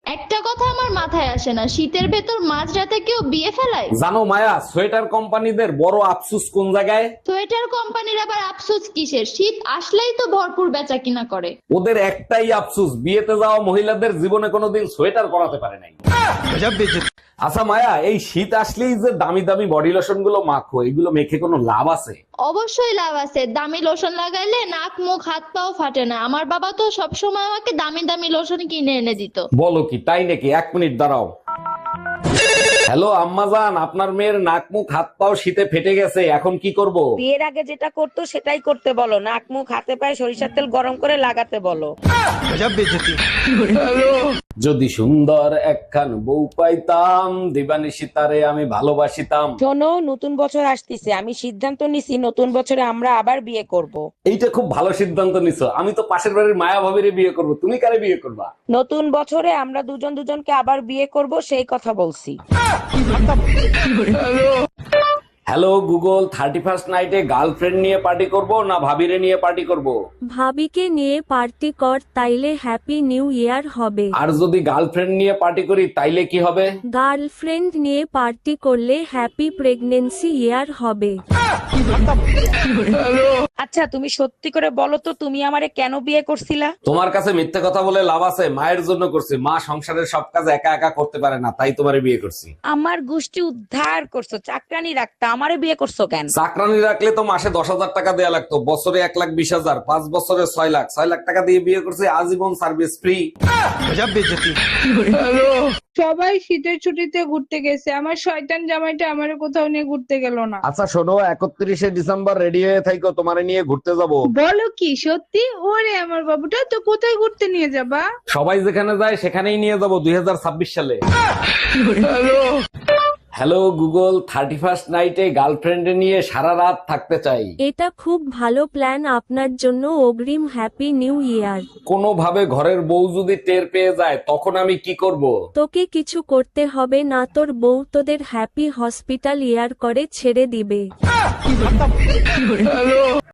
একটা কথা আমার মাথায় আসে না, শীতের ভেতর মাঝরাতে কেউ বিয়ে ফেলায়? জানো মায়া, সোয়েটার কোম্পানিদের বড় আফসোস কোন জায়গায়? সোয়েটার কোম্পানির আবার আফসোস কিসের? শীত আসলেই তো ভরপুর বেচা কিনা করে। ওদের একটাই আফসোস, বিয়েতে যাওয়া মহিলাদের জীবনে কোনোদিন সোয়েটার পরাতে পারে নাই। আচ্ছা মায়া, এই শীত আসলেই যে দামি দামি বডি লোশন গুলো মাখো, এগুলো মেখে কোনো লাভ আছে? অবশ্যই লাভ আছে। দামি লোশন লাগাইলে নাক মুখ হাত পাও ফাটে না। আমার বাবা তো সবসময় আমাকে দামি দামি লোশন কিনে এনে দিত। বলো কি, তাই নাকি? 1 মিনিট দাঁড়াও। হ্যালো আম্মাজান, আপনার মেয়ের নাক মুখ হাত পাও শীতে ফেটে গেছে, এখন কি করব? বিয়ের আগে যেটা করতো সেটাই করতে বলো। নাক মুখ হাতে পায়ে সরিষার তেল গরম করে লাগাতে বলো। যদি সুন্দর একখান বউ পাইতাম, দিবানিশি তারে আমি ভালোবাসিতাম। শোনো, নতুন বছর আসতেছে, আমি সিদ্ধান্ত নিছি নতুন বছরে আমরা আবার বিয়ে করব। এইটা খুব ভালো সিদ্ধান্ত নিছো। আমি তো পাশের বাড়ির মায়া ভাবিরে বিয়ে করব, তুমি কারে বিয়ে করবা? নতুন বছরে আমরা দুজন দুজনকে আবার বিয়ে করব, সেই কথা বলছি। হ্যালো গুগল, 31st নাইটে গার্লফ্রেন্ড নিয়ে পার্টি করব না ভাবিরে নিয়ে পার্টি করব? ভাবিকে নিয়ে পার্টি কর, তাইলে হ্যাপি নিউ ইয়ার হবে। আর যদি গার্লফ্রেন্ড নিয়ে পার্টি করি তাইলে কি হবে? গার্লফ্রেন্ড নিয়ে পার্টি করলে হ্যাপি প্রেগনেন্সি ইয়ার হবে। আচ্ছা, তুমি সত্যি করে বলো তো, তুমি আমারে কেন বিয়ে করছিলা? তোমার কাছে মিথ্যে কথা বলে লাভ আছে? মায়ের জন্য করছি, মা সংসারের সব কাজ একা একা করতে পারে না, তাই তোমারে বিয়ে করছি। আমার গোষ্ঠী উদ্ধার করছো, চাকরানি রাখতা, আমারে বিয়ে করছো কেন? চাকরানি রাখলে তো মাসে 10,000 টাকা দেয়া লাগতো, বছরে 1,20,000, 5 বছরে 6 লাখ। 6 লাখ টাকা দিয়ে বিয়ে করছি, আজীবন সার্ভিস ফ্রি। সবাই শীতের ছুটিতে ঘুরতে গেছে, আমার শয়তান জামাইটা আমারে কোথাও নিয়ে ঘুরতে গেল না। আচ্ছা শোনো, 31শে ডিসেম্বর রেডি হয়ে থাকো, তোমারে নিয়ে ঘুরতে যাব। বলো কি সত্যি? ওরে আমার বাবুটা, তো কোথায় ঘুরতে নিয়ে যাবা? সবাই যেখানে যায় সেখানেই নিয়ে যাব 2026 সালে। হ্যালো গুগল, 31st নাইটে গার্লফ্রেন্ড নিয়ে সারা রাত থাকতে চাই। এটা খুব ভালো প্ল্যান, আপনার জন্য অগ্রিম হ্যাপি নিউ ইয়ার। কোনোভাবে ঘরের বউ যদি টের পেয়ে যায় তখন আমি কি করব? তোকে কিছু করতে হবে না, তোর বউ তোদের হ্যাপি হসপিটাল ইয়ার করে ছেড়ে দিবে।